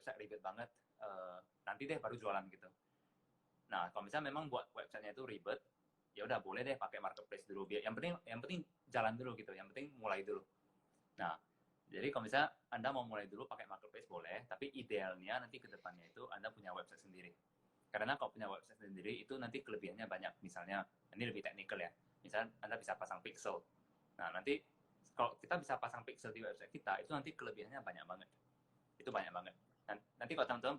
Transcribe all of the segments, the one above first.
website ribet banget, nanti deh baru jualan gitu. Nah, kalau misalnya memang buat websitenya itu ribet, ya udah boleh deh pakai marketplace dulu. Yang penting jalan dulu gitu. Yang penting mulai dulu. Nah, jadi kalau misalnya Anda mau mulai dulu pakai marketplace boleh, tapi idealnya nanti ke depannya itu Anda punya website sendiri. Karena kalau punya website sendiri itu nanti kelebihannya banyak. Misalnya, ini lebih teknikal ya. Misalnya Anda bisa pasang pixel. Nah, nanti kalau kita bisa pasang pixel di website kita, itu nanti kelebihannya banyak banget. Itu banyak banget. Nanti kalau teman-teman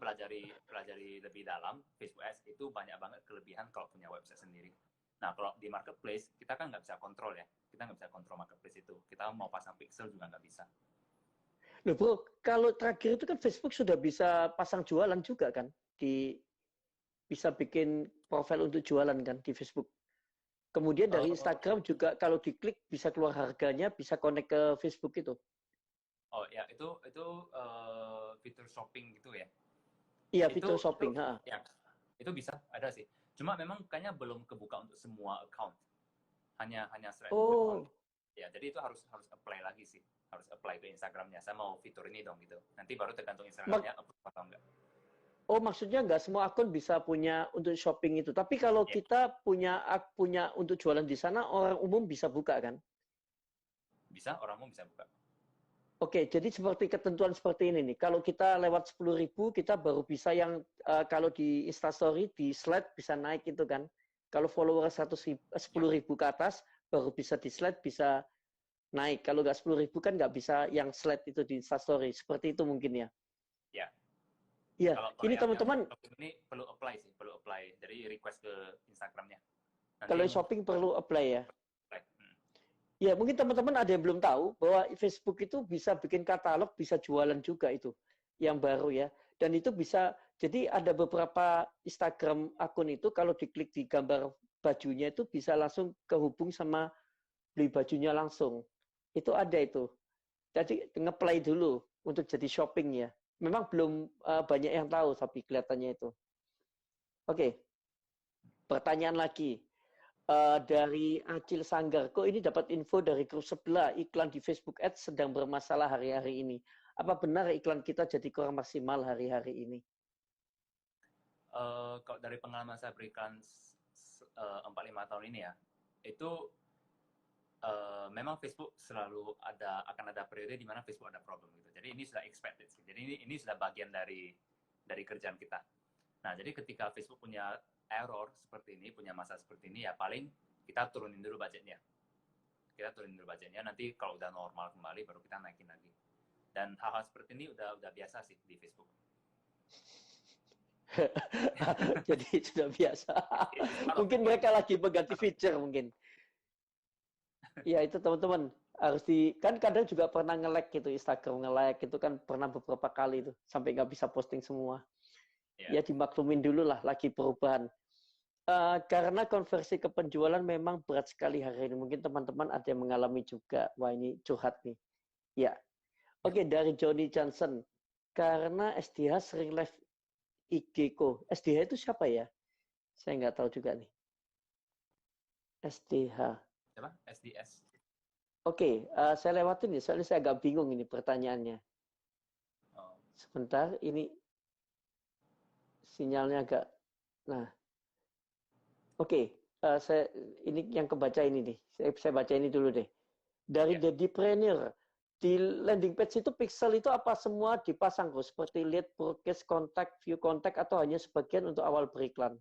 pelajari lebih dalam, Facebook Ads itu banyak banget kelebihan kalau punya website sendiri. Nah, kalau di marketplace, kita kan nggak bisa kontrol ya. Kita nggak bisa kontrol marketplace itu. Kita mau pasang pixel juga nggak bisa. Loh bro, kalau terakhir itu kan Facebook sudah bisa pasang jualan juga kan? Bisa bikin profil untuk jualan kan di Facebook. Kemudian dari Instagram juga kalau diklik bisa keluar harganya, bisa connect ke Facebook itu. Oh ya, itu fitur shopping gitu ya? Iya, fitur shopping. Ya, itu bisa, ada sih. Cuma memang kayaknya belum kebuka untuk semua account. Hanya selebgram account. Ya, jadi itu harus apply lagi sih. Harus apply ke Instagramnya. Saya mau fitur ini dong gitu. Nanti baru tergantung Instagramnya approve atau enggak. Oh, maksudnya nggak semua akun bisa punya untuk shopping itu. Tapi kalau kita punya untuk jualan di sana, orang umum bisa buka kan? Bisa, orang umum bisa buka. Oke, jadi seperti ketentuan seperti ini nih. Kalau kita lewat 10.000, kita baru bisa yang kalau di Instastory, di slide bisa naik itu kan. Kalau follower 10.000 ke atas, baru bisa di slide, bisa naik. Kalau nggak 10.000 kan nggak bisa yang slide itu di Instastory. Seperti itu mungkin ya. Ya. Iya, Kalau ini teman-teman. Ini perlu apply sih, perlu apply. Dari request ke Instagramnya. Kalau shopping perlu apply ya. Apply. Ya, mungkin teman-teman ada yang belum tahu bahwa Facebook itu bisa bikin katalog, bisa jualan juga itu. Yang baru ya. Dan itu bisa, jadi ada beberapa Instagram akun itu kalau diklik di gambar bajunya itu bisa langsung kehubung sama beli bajunya langsung. Itu ada itu. Jadi nge-play dulu untuk jadi shopping ya. Memang belum banyak yang tahu tapi kelihatannya itu. Oke. Pertanyaan lagi. Dari Acil Sanggar, kok ini dapat info dari grup sebelah iklan di Facebook Ads sedang bermasalah hari-hari ini. Apa benar iklan kita jadi kurang maksimal hari-hari ini? Kalau dari pengalaman saya beriklan 4-5 tahun ini ya, itu memang Facebook selalu akan ada periode di mana Facebook ada problem gitu. Jadi ini sudah expected sih. Jadi ini sudah bagian dari kerjaan kita. Nah, jadi ketika Facebook punya error seperti ini, punya masalah seperti ini, ya paling kita turunin dulu budgetnya. Nanti kalau udah normal kembali, baru kita naikin lagi. Dan hal-hal seperti ini udah biasa sih di Facebook. Jadi sudah biasa. Mungkin mereka lagi mengganti feature mungkin. Ya itu teman-teman harus kan kadang juga pernah nge-lag gitu Instagram nge-lag itu kan pernah beberapa kali itu sampai nggak bisa posting semua. Ya dimaklumin dulu lah lagi perubahan. Karena konversi ke penjualan memang berat sekali hari ini. Mungkin teman-teman ada yang mengalami juga. Wah ini curhat nih. Ya. Oke, dari Johnny Johnson. Karena SDH sering live IG ko. SDH itu siapa ya? Saya nggak tahu juga nih. SDH. Siapa? SDS. Oke, saya lewatin ya. Soalnya saya agak bingung ini pertanyaannya. Sebentar, ini sinyalnya agak. Nah, oke, ini yang kebaca ini nih. Saya baca ini dulu deh. Dari Deddypreneur, di landing page itu pixel itu apa semua dipasang kok? Seperti lead, broadcast, kontak, view kontak, atau hanya sebagian untuk awal beriklan?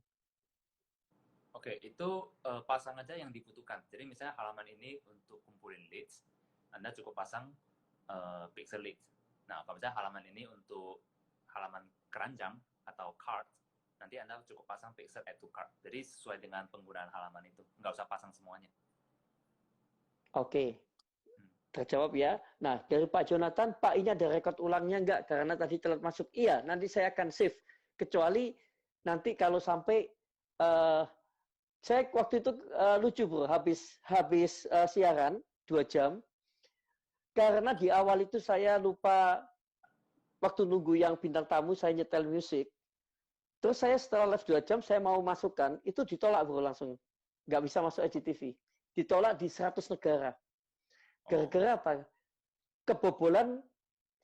Oke, itu pasang aja yang dibutuhkan. Jadi misalnya halaman ini untuk kumpulin leads, Anda cukup pasang pixel leads. Nah, kalau misalnya halaman ini untuk halaman keranjang atau cart, nanti Anda cukup pasang pixel add to cart. Jadi sesuai dengan penggunaan halaman itu. Nggak usah pasang semuanya. Oke. Terjawab ya. Nah, dari Pak Jonathan, Pak ini ada rekod ulangnya enggak? Karena tadi telat masuk. Iya, nanti saya akan save. Kecuali nanti kalau sampai saya waktu itu lucu bro, habis siaran 2 jam. Karena di awal itu saya lupa waktu nunggu yang bintang tamu saya nyetel musik. Terus saya setelah live 2 jam saya mau masukkan, itu ditolak bro langsung. Nggak bisa masuk IGTV. Ditolak di 100 negara. Gara-gara apa? Kebobolan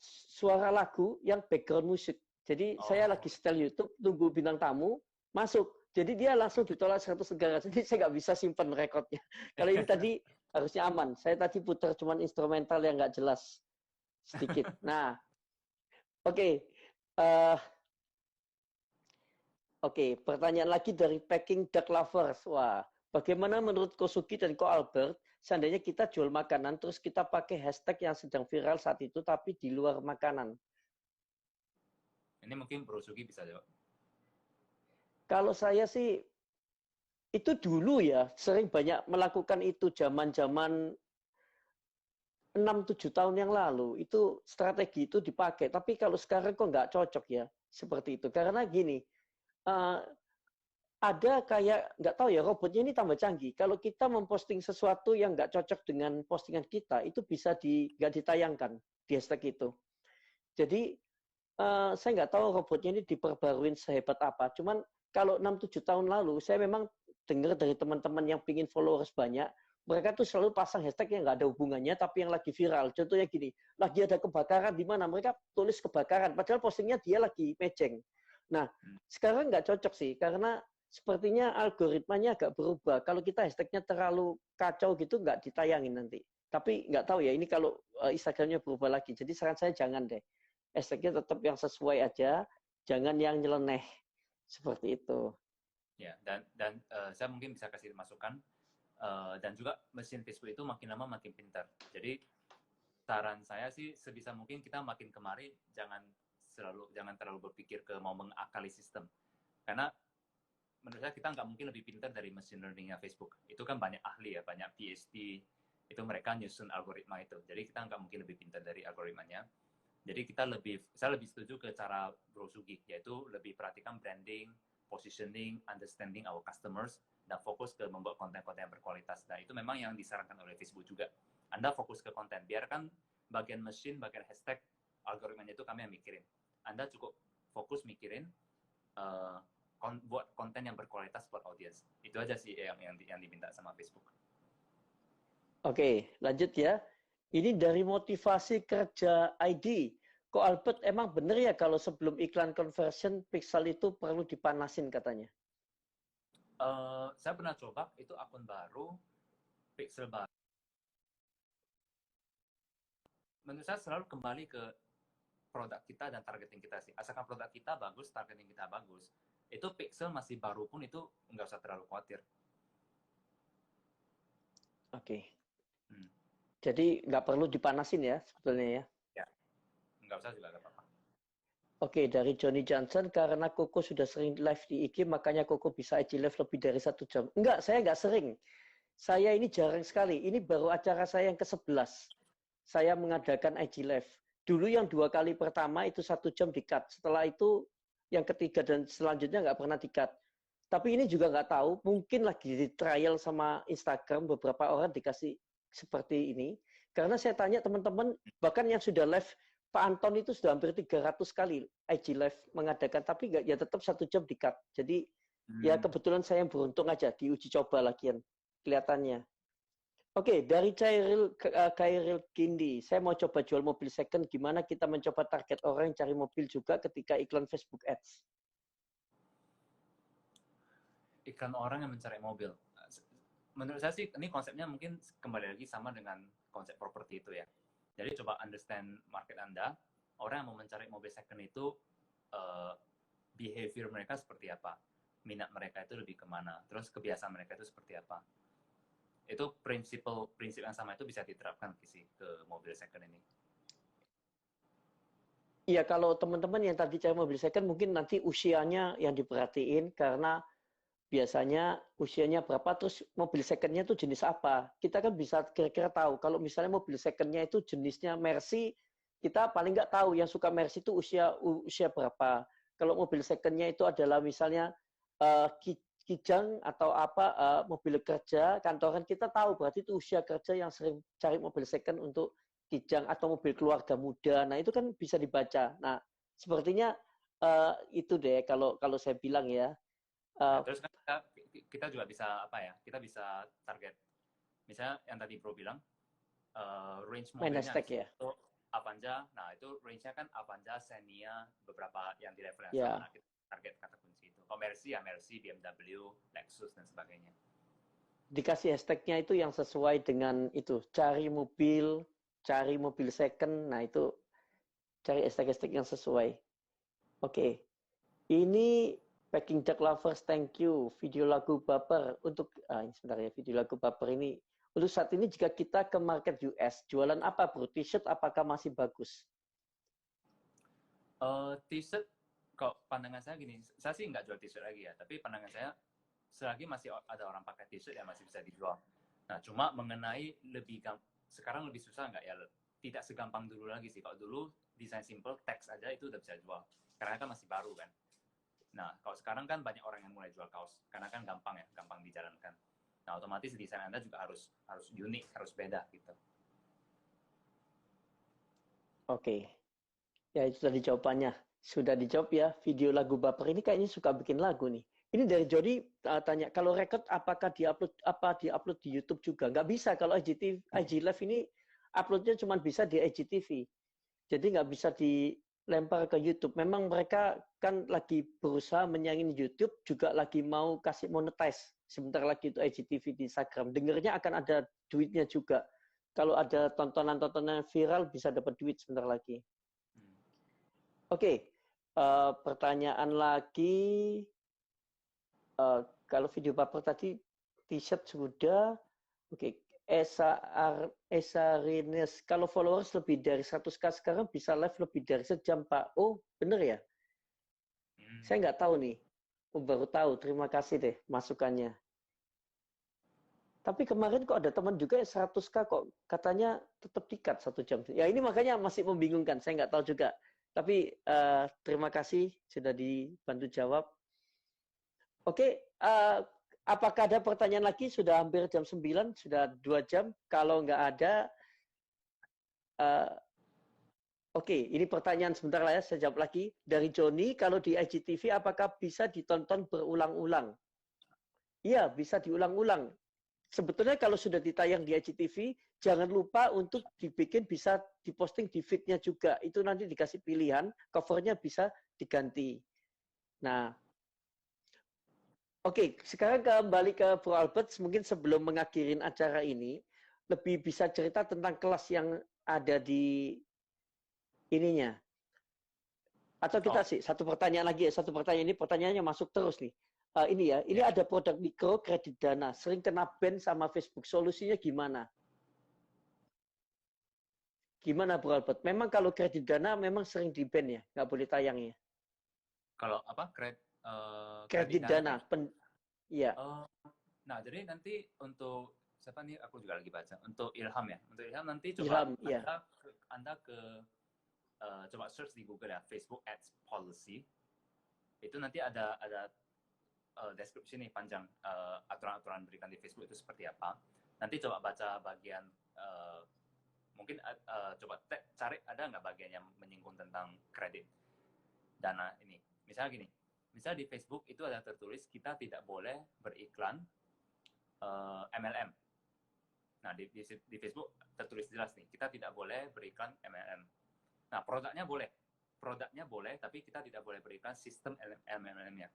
suara lagu yang background musik. Jadi saya lagi Oh, setel YouTube, tunggu bintang tamu, masuk. Jadi dia langsung ditolak 100 negara. Jadi saya nggak bisa simpen rekodnya. Kalau ini tadi harusnya aman. Saya tadi putar cuman instrumental yang nggak jelas sedikit. Nah, oke. Okay. Oke, pertanyaan lagi dari Packing Duck Lovers. Wah, bagaimana menurut Kosugi dan Ko Albert, seandainya kita jual makanan, terus kita pakai hashtag yang sedang viral saat itu, tapi di luar makanan? ini mungkin Bro Sugi bisa jawab. Kalau saya sih, itu dulu ya, sering banyak melakukan itu zaman-zaman 6-7 tahun yang lalu. Itu strategi itu dipakai. Tapi kalau sekarang kok nggak cocok ya, seperti itu. Karena gini, uh, ada kayak nggak tahu ya robotnya ini tambah canggih. Kalau kita memposting sesuatu yang nggak cocok dengan postingan kita, itu bisa nggak ditayangkan di hashtag itu. Jadi saya nggak tahu robotnya ini diperbaruin sehebat apa. Cuman kalau 6-7 tahun lalu, saya memang dengar dari teman-teman yang pingin followers banyak, mereka tuh selalu pasang hashtag yang nggak ada hubungannya, tapi yang lagi viral. Contohnya gini, lagi ada kebakaran di mana, mereka tulis kebakaran, padahal postingnya dia lagi mejeng. Nah, sekarang nggak cocok sih, karena sepertinya algoritmanya agak berubah. Kalau kita hashtagnya terlalu kacau gitu, nggak ditayangin nanti. Tapi nggak tahu ya, ini kalau Instagramnya berubah lagi. Jadi saran saya jangan deh. Hashtagnya tetap yang sesuai aja, jangan yang nyeleneh. Seperti itu. Ya, dan saya mungkin bisa kasih masukan, dan juga mesin Facebook itu makin lama makin pintar. Jadi saran saya sih sebisa mungkin kita makin kemari jangan terlalu berpikir ke mau mengakali sistem. Karena menurut saya kita nggak mungkin lebih pintar dari machine learning-nya Facebook. Itu kan banyak ahli ya, banyak PhD, itu mereka nyusun algoritma itu. Jadi kita nggak mungkin lebih pintar dari algoritmanya. Jadi saya lebih setuju ke cara Bro Sugi, yaitu lebih perhatikan branding, positioning, understanding our customers, dan fokus ke membuat konten-konten yang berkualitas. Dan itu memang yang disarankan oleh Facebook juga. Anda fokus ke konten, biarkan bagian mesin, bagian hashtag, algoritmanya itu kami yang mikirin. Anda cukup fokus mikirin buat konten yang berkualitas buat audiens. Itu aja sih yang diminta sama Facebook. Oke, lanjut ya. Ini dari motivasi kerja ID. Kok Albert emang bener ya kalau sebelum iklan conversion pixel itu perlu dipanasin katanya? Saya pernah coba, itu akun baru, pixel baru. Menurut saya selalu kembali ke produk kita dan targeting kita sih. Asalkan produk kita bagus, targeting kita bagus, itu pixel masih baru pun itu nggak usah terlalu khawatir. Oke. Jadi nggak perlu dipanasin ya sebetulnya ya? Ya, nggak usah juga nggak apa-apa. Oke, dari Johnny Johnson, karena Koko sudah sering live di IG, makanya Koko bisa IG live lebih dari 1 jam. Enggak, saya nggak sering. Saya ini jarang sekali. Ini baru acara saya yang ke-11. Saya mengadakan IG live. Dulu yang 2 kali pertama itu 1 jam di-cut. Setelah itu yang ketiga dan selanjutnya nggak pernah di-cut. Tapi ini juga nggak tahu, mungkin lagi di trial sama Instagram, beberapa orang dikasih seperti ini. Karena saya tanya teman-teman, bahkan yang sudah live, Pak Anton itu sudah hampir 300 kali IG live mengadakan, tapi nggak, ya tetap 1 jam di-cut. Jadi ya kebetulan saya yang beruntung aja, diuji coba lagian kelihatannya. Oke, dari Kairil Kindi, saya mau coba jual mobil second, gimana kita mencoba target orang yang cari mobil juga ketika iklan Facebook Ads? Iklan orang yang mencari mobil. Menurut saya sih ini konsepnya mungkin kembali lagi sama dengan konsep properti itu ya. Jadi coba understand market Anda, orang yang mau mencari mobil second itu behavior mereka seperti apa, minat mereka itu lebih kemana, terus kebiasaan mereka itu seperti apa. Itu prinsip yang sama itu bisa diterapkan sih ke mobil second ini. Iya, kalau teman-teman yang tadi cari mobil second mungkin nanti usianya yang diperhatiin karena biasanya usianya berapa, terus mobil secondnya itu jenis apa. Kita kan bisa kira-kira tahu. Kalau misalnya mobil secondnya itu jenisnya Mercy, kita paling nggak tahu yang suka Mercy itu usia berapa. Kalau mobil secondnya itu adalah misalnya Kijang atau apa mobil kerja kantoran, kita tahu berarti itu usia kerja yang sering cari mobil second untuk Kijang atau mobil keluarga muda. Nah itu kan bisa dibaca. Nah sepertinya itu deh kalau saya bilang ya. Terus kan kita juga bisa apa ya? Kita bisa target. Misalnya yang tadi Bro bilang range mobilnya hashtag ya. Avanza, nah itu range-nya kan Avanza, Xenia, beberapa yang di level yang Ya. sama. Nah, kita target kata kunci itu. Kalau Mercy ya Mercy, BMW, Lexus dan sebagainya. Dikasih hashtagnya itu yang sesuai dengan itu. Cari mobil second. Nah itu cari hashtag-hashtag yang sesuai. Oke. Ini Packing Jack Lovers, thank you. Video lagu baper untuk sebentar ya, video lagu baper ini untuk saat ini jika kita ke market US, jualan apa bro? T-shirt apakah masih bagus? T-shirt, kok pandangan saya gini, saya sih nggak jual t-shirt lagi ya, tapi pandangan saya selagi masih ada orang pakai t-shirt yang masih bisa dijual. Nah, cuma mengenai sekarang lebih susah nggak ya? Tidak segampang dulu lagi sih. Kalau dulu desain simple, teks aja itu udah bisa jual. Karena kan masih baru kan. Nah, kalau sekarang kan banyak orang yang mulai jual kaos. Karena kan gampang ya, gampang dijalankan. Nah, otomatis desain Anda juga harus unik, harus beda gitu. Oke. Ya, itu tadi jawabannya. Sudah dijawab ya. Video lagu baper ini kayaknya suka bikin lagu nih. Ini dari Jody tanya, kalau record apakah diupload di YouTube juga? Nggak bisa kalau IG Live ini uploadnya cuma bisa di IGTV. Jadi nggak bisa dilempar ke YouTube. Memang mereka kan lagi berusaha menyaingin YouTube, juga lagi mau kasih monetize. Sebentar lagi itu IGTV di Instagram. Dengernya akan ada duitnya juga. Kalau ada tontonan-tontonan viral bisa dapat duit sebentar lagi. Oke, pertanyaan lagi. Kalau video baper tadi t-shirt sudah. Oke, Esa Rines, kalau followers lebih dari 100k sekarang bisa live lebih dari sejam Pak. Oh, bener ya? Saya nggak tahu nih. Oh, baru tahu. Terima kasih deh masukannya. Tapi kemarin kok ada teman juga 100k kok katanya tetap dikat 1 jam. Ya ini makanya masih membingungkan. Saya nggak tahu juga. Tapi terima kasih sudah dibantu jawab. Oke, apakah ada pertanyaan lagi? Sudah hampir jam 9, sudah 2 jam. Kalau nggak ada, oke, ini pertanyaan sebentar lah ya, saya jawab lagi. Dari Joni, kalau di IGTV apakah bisa ditonton berulang-ulang? Iya, bisa diulang-ulang. Sebetulnya kalau sudah ditayang di IGTV, jangan lupa untuk dibikin bisa diposting di feed-nya juga. Itu nanti dikasih pilihan, covernya bisa diganti. Nah, oke, sekarang kembali ke Bro Albert. Mungkin sebelum mengakhirin acara ini, lebih bisa cerita tentang kelas yang ada di ininya. Atau kita sih satu pertanyaan lagi ya. Satu pertanyaan ini pertanyaannya masuk terus nih. Ini ya, ini ada produk mikro kredit dana. Sering kena ban sama Facebook. Solusinya gimana? Gimana Bro Albert? Memang kalau kredit dana memang sering di ban ya, nggak boleh tayang ya. Kalau apa Kredit dana, ya. Nah, jadi nanti untuk siapa nih? Aku juga lagi baca. Untuk Ilham ya. Untuk Ilham nanti coba Ilham, ya. Anda coba search di Google ya, Facebook Ads Policy. Itu nanti ada deskripsi nih panjang aturan-aturan berikan di Facebook itu seperti apa. Nanti coba baca bagian mungkin coba cari ada nggak bagian yang menyinggung tentang kredit dana ini. Misalnya gini, misalnya di Facebook itu ada tertulis kita tidak boleh beriklan MLM. Nah, di Facebook tertulis jelas nih, kita tidak boleh beriklan MLM. Nah, produknya boleh, tapi kita tidak boleh berikan sistem MLM-nya.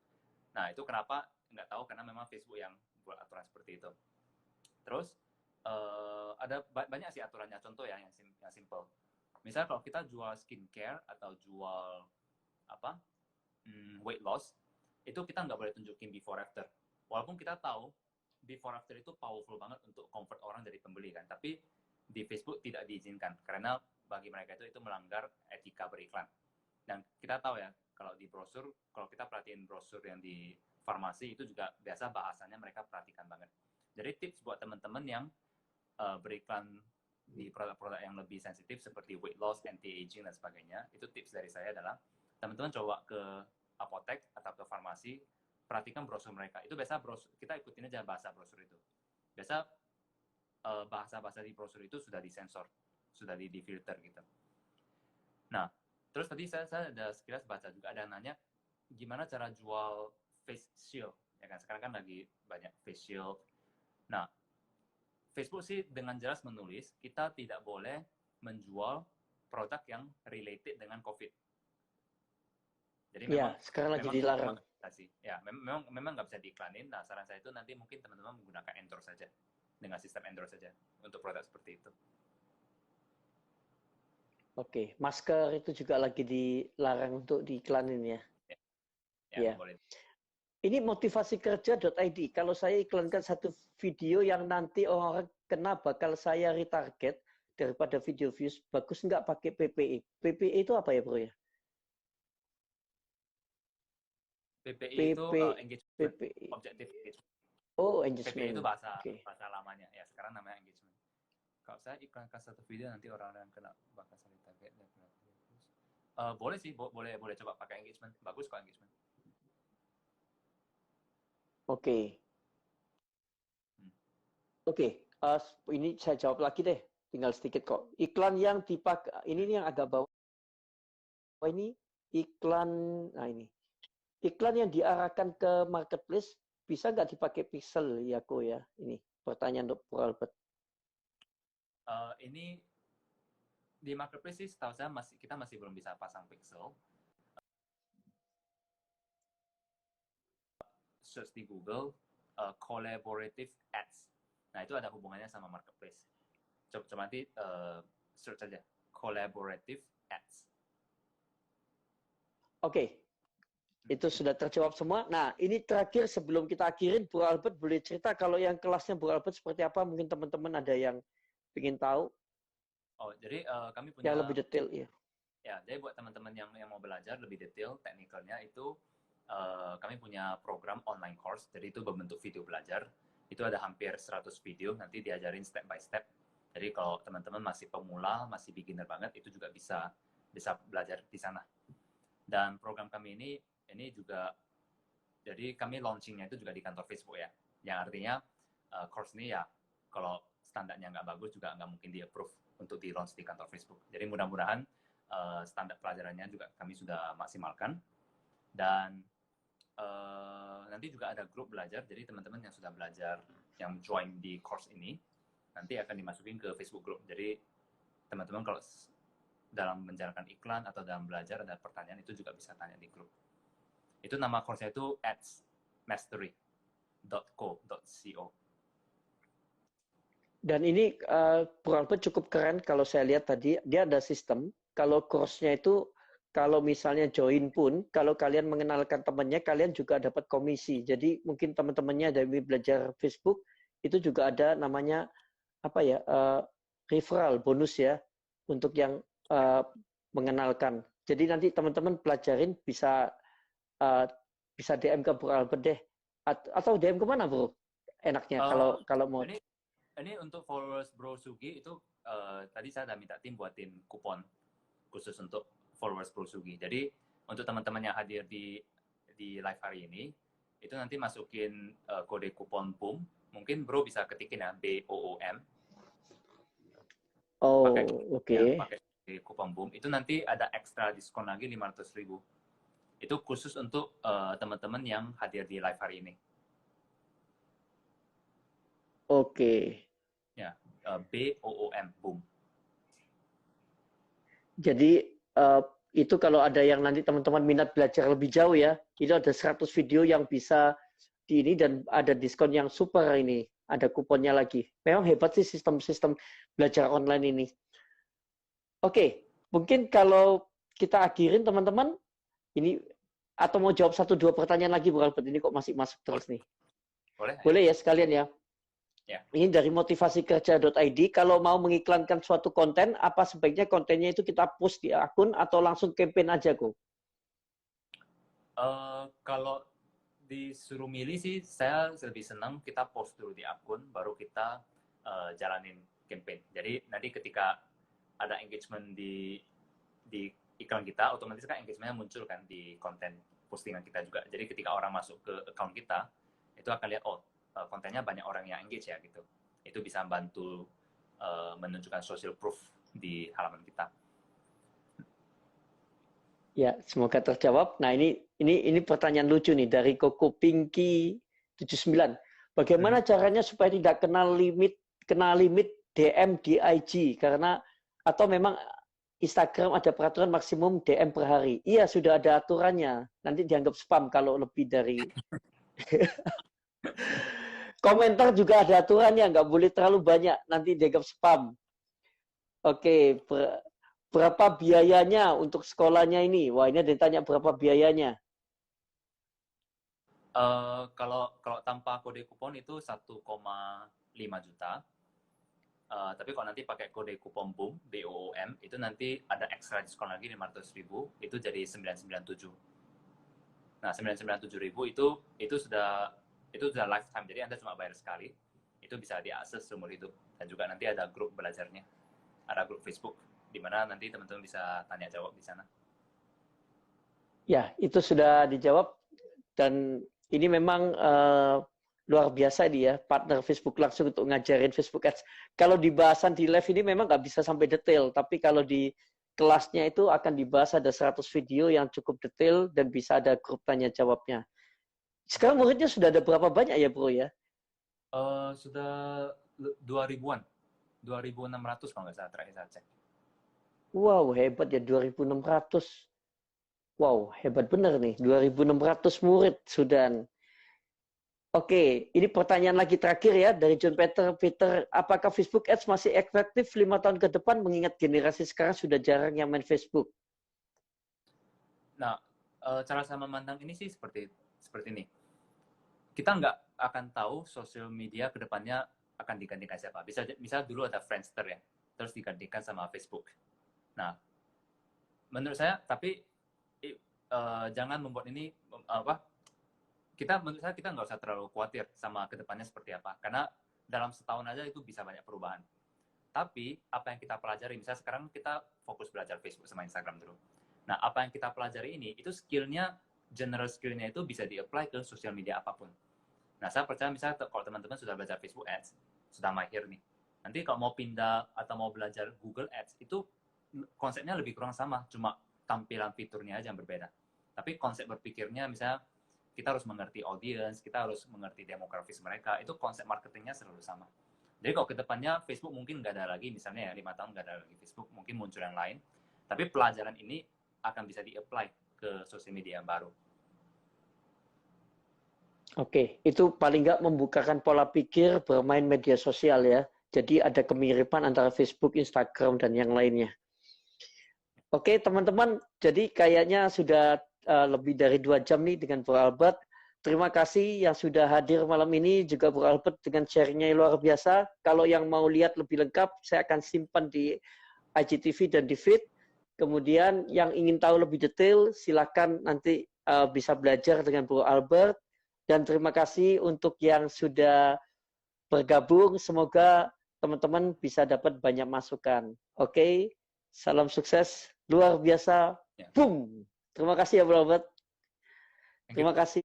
Nah, itu kenapa? Nggak tahu, karena memang Facebook yang buat aturan seperti itu. Terus, ada banyak sih aturannya, contoh ya, yang simple. Misalnya kalau kita jual skincare atau jual weight loss, itu kita nggak boleh tunjukin before after. Walaupun kita tahu before after itu powerful banget untuk convert orang dari pembeli kan, tapi di Facebook tidak diizinkan karena bagi mereka itu melanggar etika beriklan. Dan kita tahu ya, kalau di brosur, kalau kita perhatiin brosur yang di farmasi itu juga biasa bahasanya mereka perhatikan banget. Jadi tips buat teman-teman yang beriklan di produk-produk yang lebih sensitif seperti weight loss, anti-aging dan sebagainya, itu tips dari saya adalah teman-teman coba ke apotek atau ke farmasi, perhatikan brosur mereka. Itu biasa brosur, kita ikutin aja bahasa brosur itu. Biasa bahasa-bahasa di brosur itu sudah disensor, sudah di-filter gitu. Nah, terus tadi saya ada sekilas baca juga ada yang nanya gimana cara jual face shield, ya kan? Sekarang kan lagi banyak face shield. Nah, Facebook sih dengan jelas menulis kita tidak boleh menjual produk yang related dengan COVID. Jadi Ya, sekarang lagi dilarang. Ya, memang nggak bisa diiklanin. Nah, saran saya itu nanti mungkin teman-teman menggunakan endorse saja, dengan sistem endorse saja untuk produk seperti itu. Oke, masker itu juga lagi dilarang untuk diiklanin ya. Ya. Boleh. Ini motivasikerja.id. Kalau saya iklankan satu video yang nanti orang kena bakal saya retarget daripada video views, bagus nggak pakai PPE? PPE itu apa ya, bro ya? PPE itu engagement, PPE. objective engagement. Oh, engagement. PPE itu bahasa Okay. lamanya. Ya, sekarang namanya engagement. Kalau saya iklankan satu video nanti orang-orang yang kena bakal saya target. Boleh sih, boleh coba pakai engagement. Bagus kok engagement. Oke. Oke, ini saya jawab lagi deh. Tinggal sedikit kok. Iklan yang dipakai, ini yang agak bawah. Ini iklan, nah ini. Iklan yang diarahkan ke marketplace bisa nggak dipakai pixel ya, Ko ya? Ini pertanyaan untuk Bro Albert. Ini di marketplace sih, setahu saya kita masih belum bisa pasang pixel. Search di Google collaborative ads. Nah, itu ada hubungannya sama marketplace. Coba nanti search saja collaborative ads. Oke. Itu sudah terjawab semua. Nah, ini terakhir sebelum kita akhirin, Bro Albert boleh cerita kalau yang kelasnya Bro Albert seperti apa? Mungkin teman-teman ada yang ingin tahu. Oh, jadi kami punya yang lebih detail ya. Ya, jadi buat teman-teman yang mau belajar lebih detail teknikalnya itu kami punya program online course. Jadi itu berbentuk video belajar. Itu ada hampir 100 video, nanti diajarin step by step. Jadi kalau teman-teman masih pemula, masih beginner banget, itu juga bisa belajar di sana. Dan program kami ini juga, jadi kami launchingnya itu juga di kantor Facebook ya. Yang artinya course ini ya, kalau standarnya nggak bagus juga nggak mungkin di-approve untuk di-launch di kantor Facebook. Jadi mudah-mudahan standar pelajarannya juga kami sudah maksimalkan. Dan nanti juga ada grup belajar, jadi teman-teman yang sudah belajar, yang join di course ini, nanti akan dimasukin ke Facebook group. Jadi teman-teman kalau dalam menjalankan iklan atau dalam belajar ada pertanyaan, itu juga bisa tanya di grup. Itu nama course-nya itu adsmastery.co. Dan ini Bro Albert cukup keren kalau saya lihat tadi, dia ada sistem, kalau course-nya itu kalau misalnya join pun, kalau kalian mengenalkan temannya, kalian juga dapat komisi. Jadi mungkin teman-temannya dari belajar Facebook, itu juga ada namanya apa ya, referral bonus ya, untuk yang mengenalkan. Jadi nanti teman-teman pelajarin bisa DM ke Bro Albert deh. Atau DM kemana Bro? Enaknya kalau mau. Ini untuk followers Bro Sugi itu tadi saya udah minta tim buatin kupon khusus untuk followers Bro Sugi. Jadi untuk teman-teman yang hadir di live hari ini, itu nanti masukin kode kupon BOOM. Mungkin Bro bisa ketikin ya, BOOM. Oh, oke. Ya, pakai kupon BOOM. Itu nanti ada ekstra diskon lagi 500.000. Itu khusus untuk teman-teman yang hadir di live hari ini. Oke. Ya, BOOM, BOOM. Jadi itu kalau ada yang nanti teman-teman minat belajar lebih jauh ya, itu ada 100 video yang bisa di ini dan ada diskon yang super ini, ada kuponnya lagi. Memang hebat sih sistem-sistem belajar online ini. Oke, mungkin kalau kita akhirin teman-teman, ini atau mau jawab 1-2 pertanyaan lagi Bu Albert, ini kok masih masuk terus nih. Boleh ya sekalian ya. Ya. Ini dari motivasikerja.id, kalau mau mengiklankan suatu konten, apa sebaiknya kontennya itu kita post di akun atau langsung campaign aja, Ko? Kalau disuruh milih sih, saya lebih senang kita post dulu di akun, baru kita jalanin campaign. Jadi nanti ketika ada engagement di iklan kita, otomatis kan engagementnya muncul kan di konten postingan kita juga. Jadi ketika orang masuk ke account kita, itu akan lihat, oh, kontennya banyak orang yang engage ya gitu. Itu bisa bantu menunjukkan social proof di halaman kita. Ya, semoga terjawab. Nah, ini pertanyaan lucu nih dari Koko Pinky 79. Bagaimana caranya supaya tidak kena limit DM di IG? Karena atau memang Instagram ada peraturan maksimum DM per hari. Iya, sudah ada aturannya. Nanti dianggap spam kalau lebih dari komentar juga ada aturannya, nggak boleh terlalu banyak, nanti dianggap spam. Oke, berapa biayanya untuk sekolahnya ini? Wah, ini ada yang tanya berapa biayanya. Kalau kalau tanpa kode kupon itu 1,5 juta. Tapi kalau nanti pakai kode kupon BOOM, BOOM, itu nanti ada extra diskon lagi 500.000, itu jadi 997. Nah, 997.000 itu sudah lifetime, jadi Anda cuma bayar sekali, itu bisa diakses seumur hidup. Dan juga nanti ada grup belajarnya, ada grup Facebook, di mana nanti teman-teman bisa tanya jawab di sana. Ya, itu sudah dijawab, dan ini memang luar biasa dia, partner Facebook langsung untuk ngajarin Facebook Ads. Kalau di bahasan di live ini memang nggak bisa sampai detail, tapi kalau di kelasnya itu akan dibahas, ada 100 video yang cukup detail dan bisa ada grup tanya jawabnya. Sekarang muridnya sudah ada berapa banyak ya, Bro ya? Sudah 2000-an. 2.600 kalau nggak salah terakhir saya cek. Wow, hebat ya, 2.600. Wow, hebat benar nih, 2.600 murid sudah. Oke, ini pertanyaan lagi terakhir ya dari John Peter. Peter, apakah Facebook Ads masih efektif 5 tahun ke depan mengingat generasi sekarang sudah jarang yang main Facebook? Nah, cara saya memandang ini sih seperti ini. Kita nggak akan tahu sosial media kedepannya akan digantikan siapa. Bisa dulu ada Friendster ya, terus digantikan sama Facebook. Nah, menurut saya, tapi jangan membuat ini menurut saya kita nggak usah terlalu khawatir sama kedepannya seperti apa, karena dalam setahun aja itu bisa banyak perubahan. Tapi apa yang kita pelajari, misalnya sekarang kita fokus belajar Facebook sama Instagram dulu. Nah, apa yang kita pelajari ini, itu skillnya, general skillnya itu bisa di-apply ke sosial media apapun. Nah, saya percaya misalnya kalau teman-teman sudah belajar Facebook Ads, sudah mahir nih, nanti kalau mau pindah atau mau belajar Google Ads, itu konsepnya lebih kurang sama, cuma tampilan fiturnya aja yang berbeda. Tapi konsep berpikirnya, misalnya kita harus mengerti audience, kita harus mengerti demografis mereka, itu konsep marketingnya selalu sama. Jadi kalau kedepannya Facebook mungkin nggak ada lagi, misalnya ya 5 tahun nggak ada lagi Facebook, mungkin muncul yang lain, tapi pelajaran ini akan bisa di-apply ke sosial media yang baru. Oke, itu paling nggak membukakan pola pikir bermain media sosial ya. Jadi ada kemiripan antara Facebook, Instagram, dan yang lainnya. Oke, teman-teman, jadi kayaknya sudah lebih dari 2 jam nih dengan Bro Albert. Terima kasih yang sudah hadir malam ini, juga Bro Albert dengan sharingnya yang luar biasa. Kalau yang mau lihat lebih lengkap, saya akan simpan di IGTV dan di feed. Kemudian yang ingin tahu lebih detail, silakan nanti bisa belajar dengan Bro Albert. Dan terima kasih untuk yang sudah bergabung. Semoga teman-teman bisa dapat banyak masukan. Oke, salam sukses. Luar biasa. Boom. Terima kasih ya, Bro Albert. Terima kasih.